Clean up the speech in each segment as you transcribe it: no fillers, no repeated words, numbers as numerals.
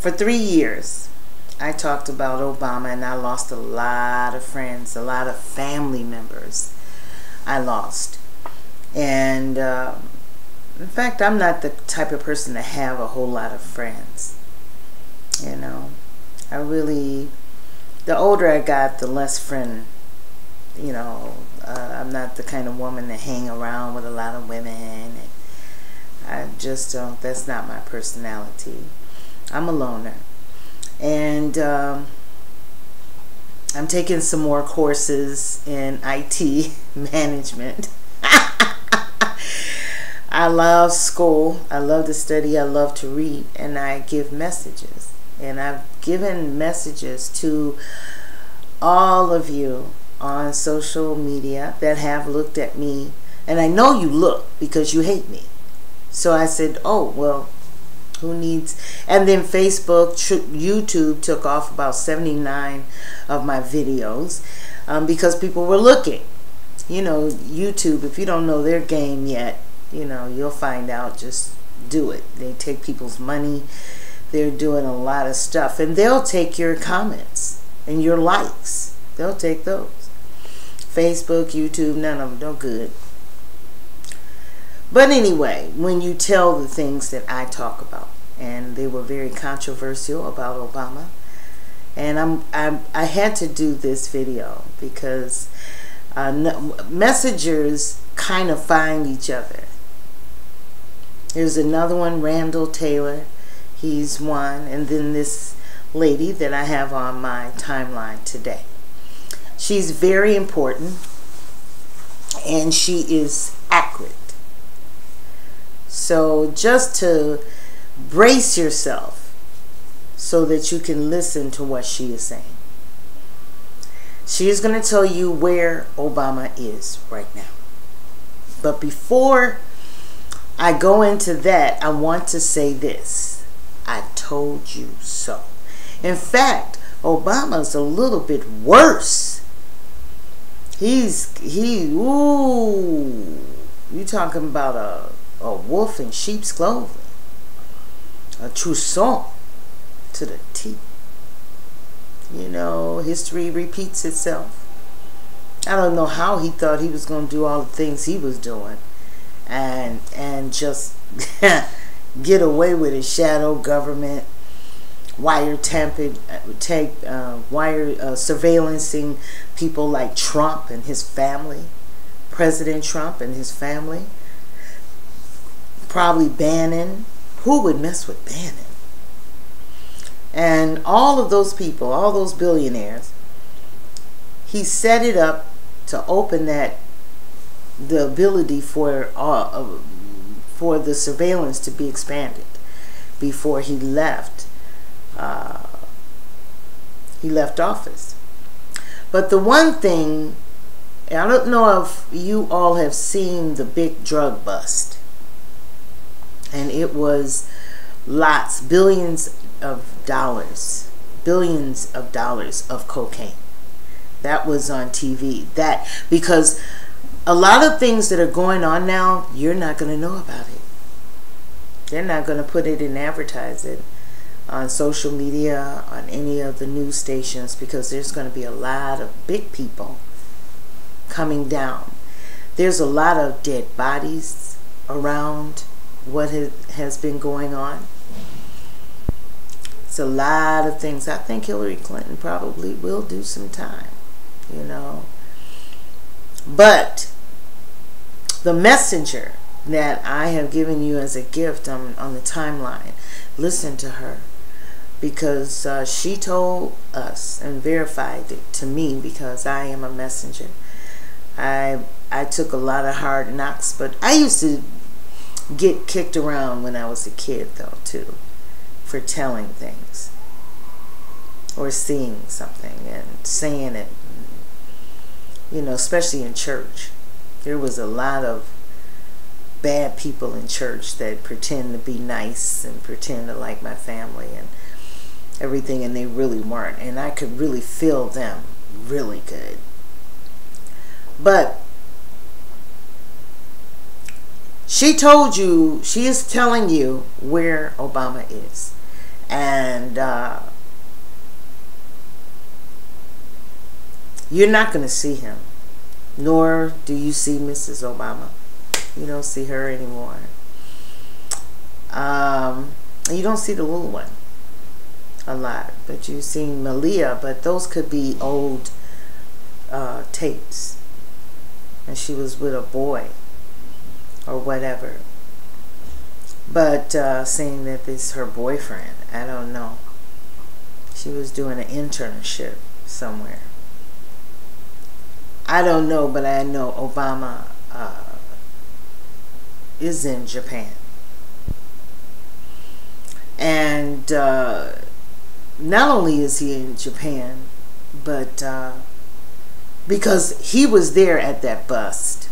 For 3 years, I talked about Obama, and I lost a lot of friends, a lot of family members I lost. And in fact, I'm not the type of person to have a whole lot of friends. You know, the older I got, the less friend, you know, I'm not the kind of woman to hang around with a lot of women. And I just don't, that's not my personality. I'm a loner. And I'm taking some more courses in IT management. I love school. I love to study. I love to read. And I give messages. And I've given messages to all of you on social media that have looked at me. And I know you look because you hate me. So I said, oh, well, who needs? And then Facebook, YouTube took off about 79 of my videos because people were looking. You know, YouTube, if you don't know their game yet, you know, you'll find out. Just do it. They take people's money. They're doing a lot of stuff. And they'll take your comments and your likes. They'll take those. Facebook, YouTube, none of them, no good. But anyway, when you tell the things that I talk about, and they were very controversial about Obama, and I had to do this video because messengers kind of find each other. There's another one, Randall Taylor. He's one. And then this lady that I have on my timeline today. She's very important, and she is accurate. So just to brace yourself so that you can listen to what she is saying. She is going to tell you where Obama is right now. But before I go into that, I want to say this. I told you so. In fact, Obama's a little bit worse. Ooh, you talking about a wolf in sheep's clothing. A trousseau to the T. You know, history repeats itself. I don't know how he thought he was going to do all the things he was doing and just get away with it. Shadow government, surveillancing people like Trump and his family, President Trump and his family. Probably Bannon. Who would mess with Bannon? And all of those people, all those billionaires, he set it up to open the ability for the surveillance to be expanded before he left office. But the one thing, I don't know if you all have seen the big drug bust. And it was billions of dollars of cocaine. That was on TV. Because a lot of things that are going on now, you're not going to know about it. They're not going to put it in advertising on social media, on any of the news stations, because there's going to be a lot of big people coming down. There's a lot of dead bodies around what has been going on. It's a lot of things. I think Hillary Clinton probably will do some time, you know. But the messenger that I have given you as a gift on the timeline, listen to her, because she told us and verified it to me, because I am a messenger. I took a lot of hard knocks, but I used to get kicked around when I was a kid, though, too, for telling things or seeing something and saying it, you know, especially in church. There was a lot of bad people in church that pretend to be nice and pretend to like my family and everything, and they really weren't, and I could really feel them really good. But she told you, she is telling you where Obama is. And you're not going to see him, nor do you see Mrs. Obama. You don't see her anymore. You don't see the little one a lot, but you've seen Malia, but those could be old tapes, and she was with a boy or whatever. But saying that this is her boyfriend, I don't know. She was doing an internship somewhere. I don't know, but I know Obama is in Japan. And not only is he in Japan, but because he was there at that bust,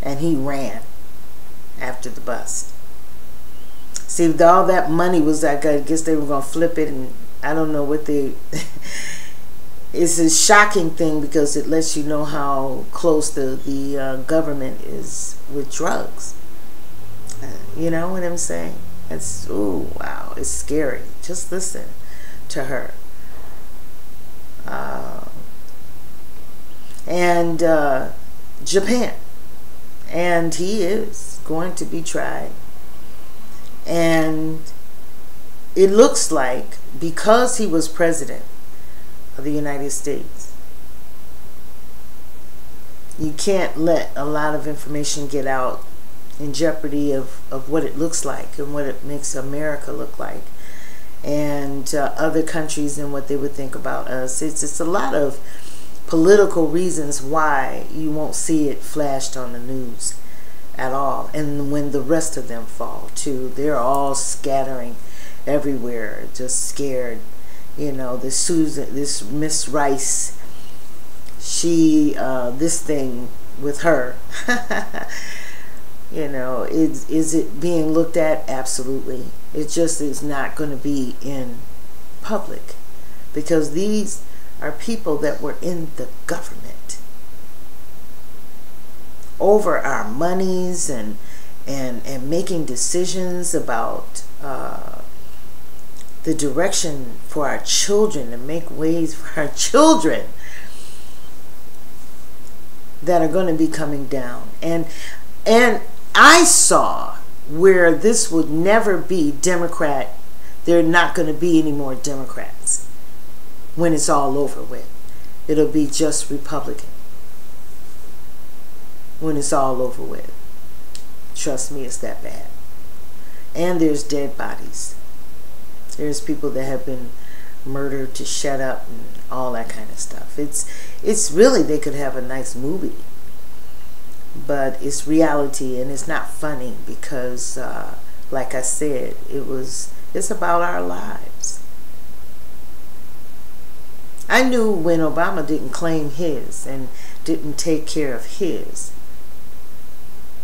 and he ran after the bust. See, all that money was, I guess they were going to flip it, and I don't know what they... It's a shocking thing because it lets you know how close the government is with drugs. You know what I'm saying? It's, ooh, wow, it's scary. Just listen to her. And Japan. And he is going to be tried. And it looks like because he was president of the United States, you can't let a lot of information get out in jeopardy of what it looks like and what it makes America look like, and other countries and what they would think about us. It's a lot of political reasons why you won't see it flashed on the news at all. And when the rest of them fall too, they're all scattering everywhere, just scared. You know, this Miss Rice, she, this thing with her, you know, is it being looked at? Absolutely. It just is not going to be in public, because these are people that were in the government over our monies and making decisions about the direction for our children, to make ways for our children that are going to be coming down. And I saw where this would never be Democrat. There are not going to be any more Democrats when it's all over with. It'll be just Republican when it's all over with. Trust me, it's that bad. And there's dead bodies. There's people that have been murdered to shut up and all that kind of stuff. It's really, they could have a nice movie, but it's reality, and it's not funny because, like I said, it's about our lives. I knew when Obama didn't claim his and didn't take care of his,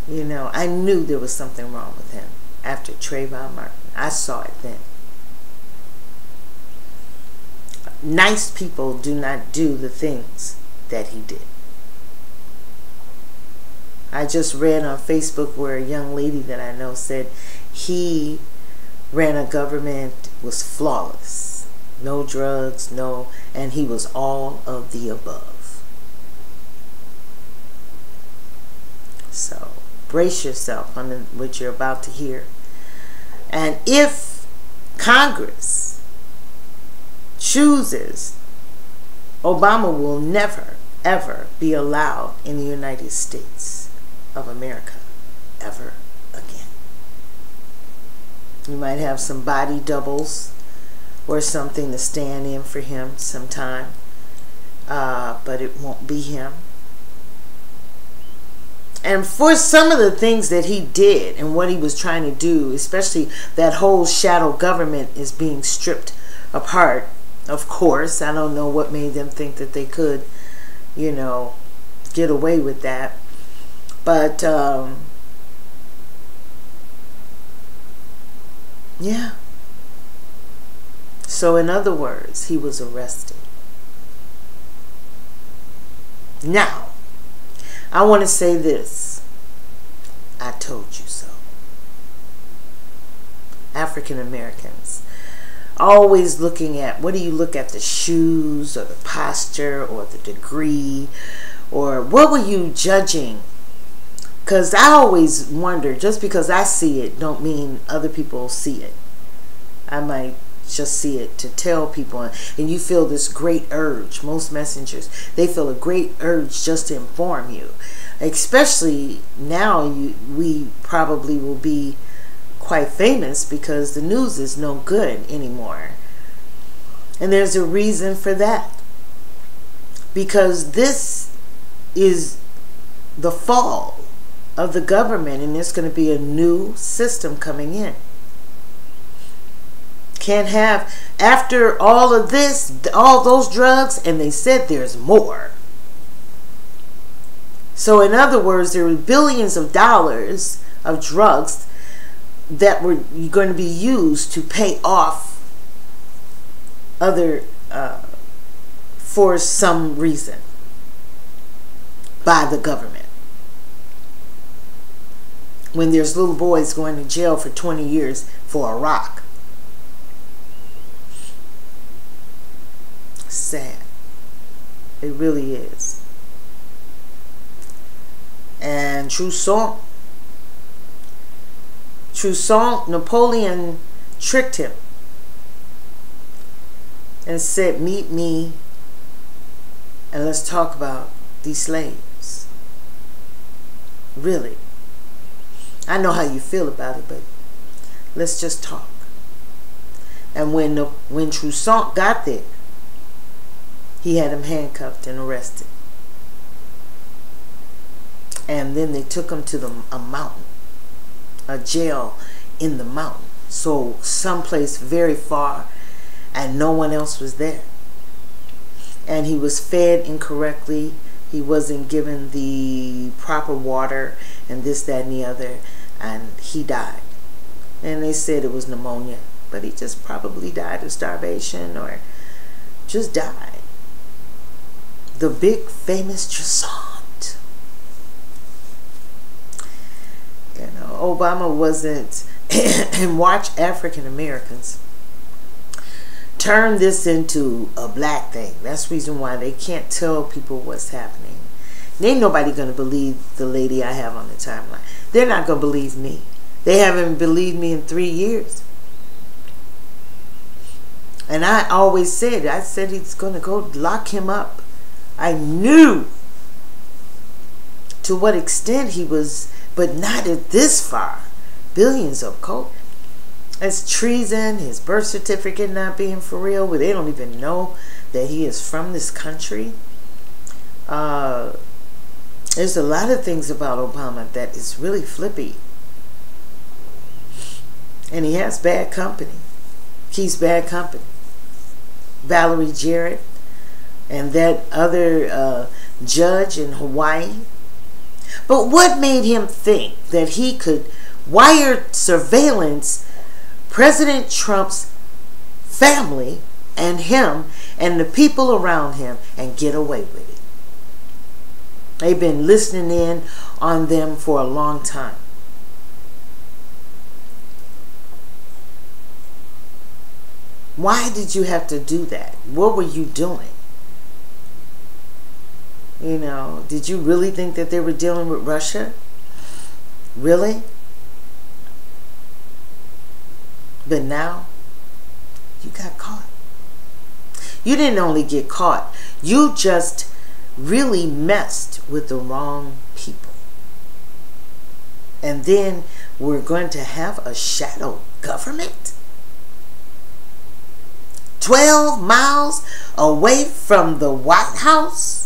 you know, I knew there was something wrong with him after Trayvon Martin. I saw it then. Nice people do not do the things that he did. I just read on Facebook where a young lady that I know said he ran a government, was flawless. No drugs, no, and he was all of the above. So brace yourself on what you're about to hear. And if Congress chooses, Obama will never, ever be allowed in the United States of America ever again. You might have some body doubles or something to stand in for him sometime, but it won't be him. And for some of the things that he did and what he was trying to do, especially that whole shadow government is being stripped apart. Of course, I don't know what made them think that they could, you know, get away with that. But, yeah. So in other words, he was arrested. Now, I want to say this. I told you so. African Americans always looking at, what do you look at, the shoes or the posture or the degree, or what were you judging? Because I always wonder, just because I see it don't mean other people see it. I might just see it to tell people, and you feel this great urge. Most messengers, they feel a great urge just to inform you, especially now. We probably will be quite famous because the news is no good anymore, and there's a reason for that, because this is the fall of the government, and there's going to be a new system coming in. Can't have, after all of this, all those drugs, and they said there's more. So in other words, there were billions of dollars of drugs that were going to be used to pay off other, for some reason, by the government. When there's little boys going to jail for 20 years for a rock. Sad. It really is. And Trousseau, Napoleon tricked him and said, meet me and let's talk about these slaves. Really. I know how you feel about it, but let's just talk. And when Trousseau got there, he had him handcuffed and arrested. And then they took him to a mountain, a jail in the mountain. So someplace very far, and no one else was there. And he was fed incorrectly. He wasn't given the proper water and this, that, and the other. And he died. And they said it was pneumonia. But he just probably died of starvation or just died. The big famous Trousseau. You know, Obama wasn't, and watch African Americans turn this into a black thing. That's the reason why they can't tell people what's happening. And ain't nobody gonna believe the lady I have on the timeline. They're not gonna believe me. They haven't believed me in 3 years. And I always said, he's gonna go lock him up. I knew to what extent he was, but not at this far. Billions of coke. That's treason, his birth certificate not being for real, where they don't even know that he is from this country. There's a lot of things about Obama that is really flippy. And he has bad company. Keeps bad company. Valerie Jarrett and that other judge in Hawaii. But what made him think that he could wire surveillance President Trump's family and him and the people around him and get away with it? They've been listening in on them for a long time. Why did you have to do that? What were you doing? You know, did you really think that they were dealing with Russia? Really? But now, you got caught. You didn't only get caught, you just really messed with the wrong people. And then we're going to have a shadow government? 12 miles away from the White House?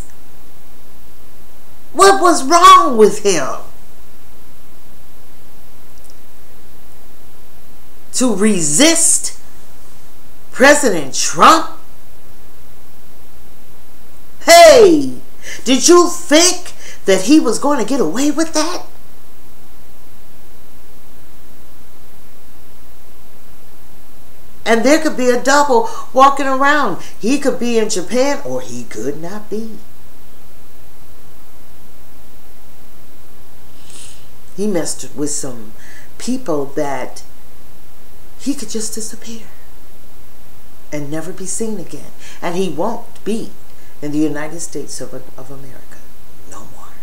What was wrong with him? To resist President Trump? Hey, did you think that he was going to get away with that? And there could be a double walking around. He could be in Japan or he could not be. He messed with some people that he could just disappear. and never be seen again. And he won't be in the United States of America no more.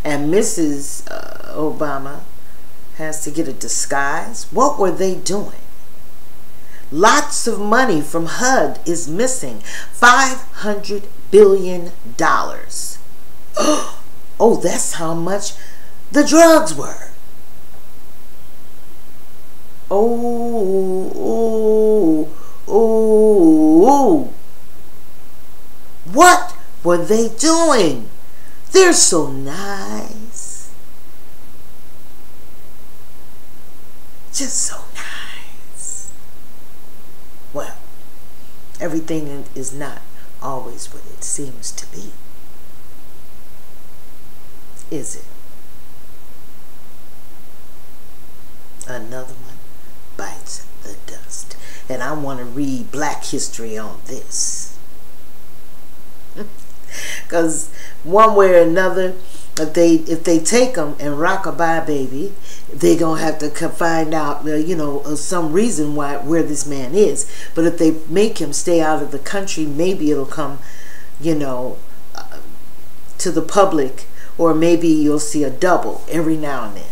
And Mrs. Obama has to get a disguise. What were they doing? Lots of money from HUD is missing. $500 billion. Oh, that's how much the drugs were. Oh. What were they doing? They're so nice. Just so nice. Well, everything is not always what it seems to be. Is it? Another one bites the dust. And I want to read Black history on this. Because one way or another, if they take them and rock-a-bye baby, they're going to have to find out, some reason where this man is. But if they make him stay out of the country, maybe it'll come, to the public, or maybe you'll see a double every now and then.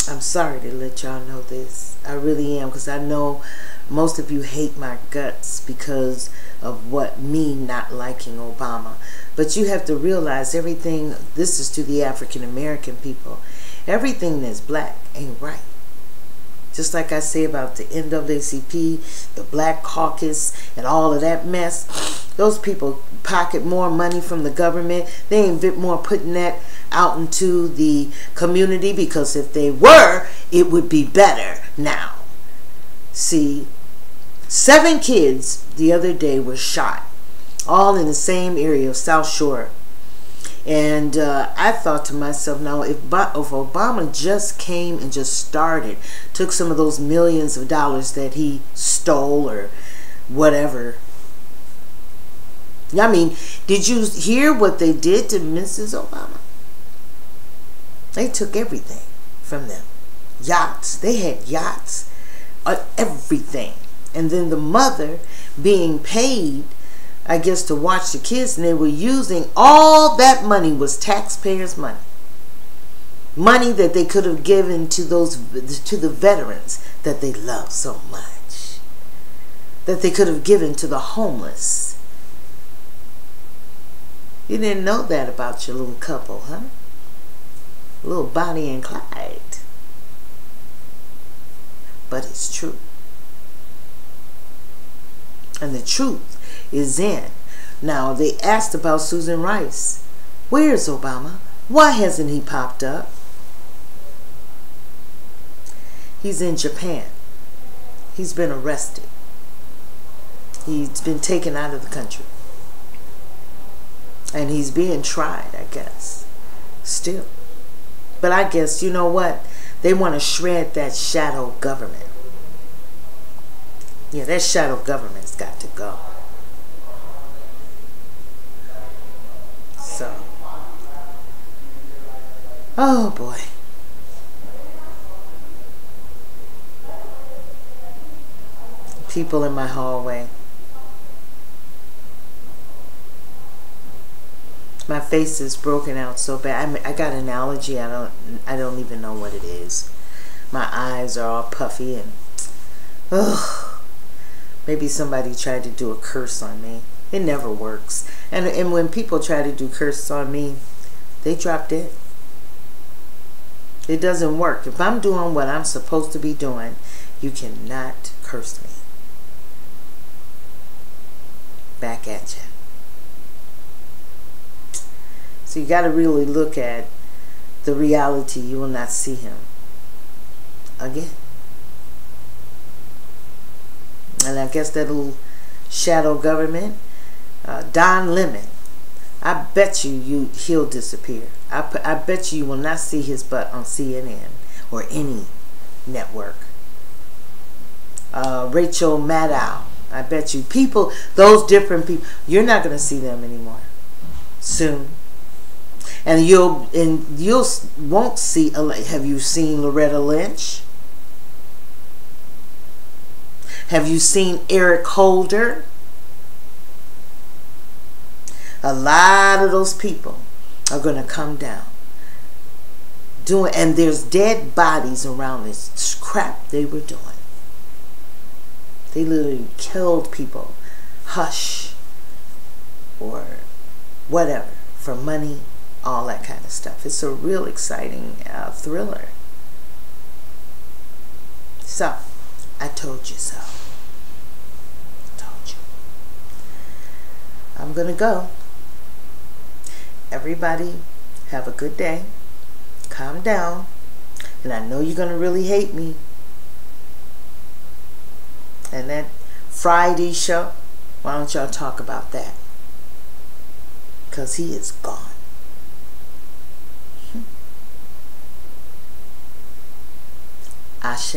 I'm sorry to let y'all know this. I really am, because I know most of you hate my guts because of me not liking Obama. But you have to realize everything, this is to the African American people, everything that's black ain't right. Just like I say about the NAACP, the Black Caucus, and all of that mess. Those people pocket more money from the government. They ain't bit more putting that out into the community, because if they were, it would be better now. See, 7 kids the other day were shot, all in the same area of South Shore. And I thought to myself, now if Obama just came and just started, took some of those millions of dollars that he stole or whatever. I mean, did you hear what they did to Mrs. Obama? They took everything from them. Yachts. They had yachts. Everything. And then the mother being paid, I guess, to watch the kids, and they were using all that money was taxpayers' money. Money that they could have given to the veterans that they love so much. That they could have given to the homeless. You didn't know that about your little couple, huh? Little Bonnie and Clyde. But it's true. And the truth is in. Now, they asked about Susan Rice. Where's Obama? Why hasn't he popped up? He's in Japan. He's been arrested. He's been taken out of the country. And he's being tried, I guess. Still. But I guess, you know what? They want to shred that shadow government. Yeah, that shadow government's got to go. So. Oh, boy. People in my hallway. My face is broken out so bad. I got an allergy. I don't even know what it is. My eyes are all puffy and maybe somebody tried to do a curse on me. It never works. And when people try to do curses on me, they drop dead. It doesn't work. If I'm doing what I'm supposed to be doing, you cannot curse me. Back at you. So you got to really look at the reality. You will not see him again. And I guess that little shadow government, Don Lemon, I bet he'll disappear. I bet you will not see his butt on CNN or any network. Rachel Maddow, I bet you those different people, you're not going to see them anymore soon. And you'll won't see. Have you seen Loretta Lynch? Have you seen Eric Holder? A lot of those people are going to come down. And there's dead bodies around this crap they were doing. They literally killed people. Hush. Or whatever. For money. All that kind of stuff. It's a real exciting thriller. So, I told you so. Told you. I'm going to go. Everybody, have a good day. Calm down. And I know you're going to really hate me. And that Friday show, why don't y'all talk about that? Because he is gone. Ashe.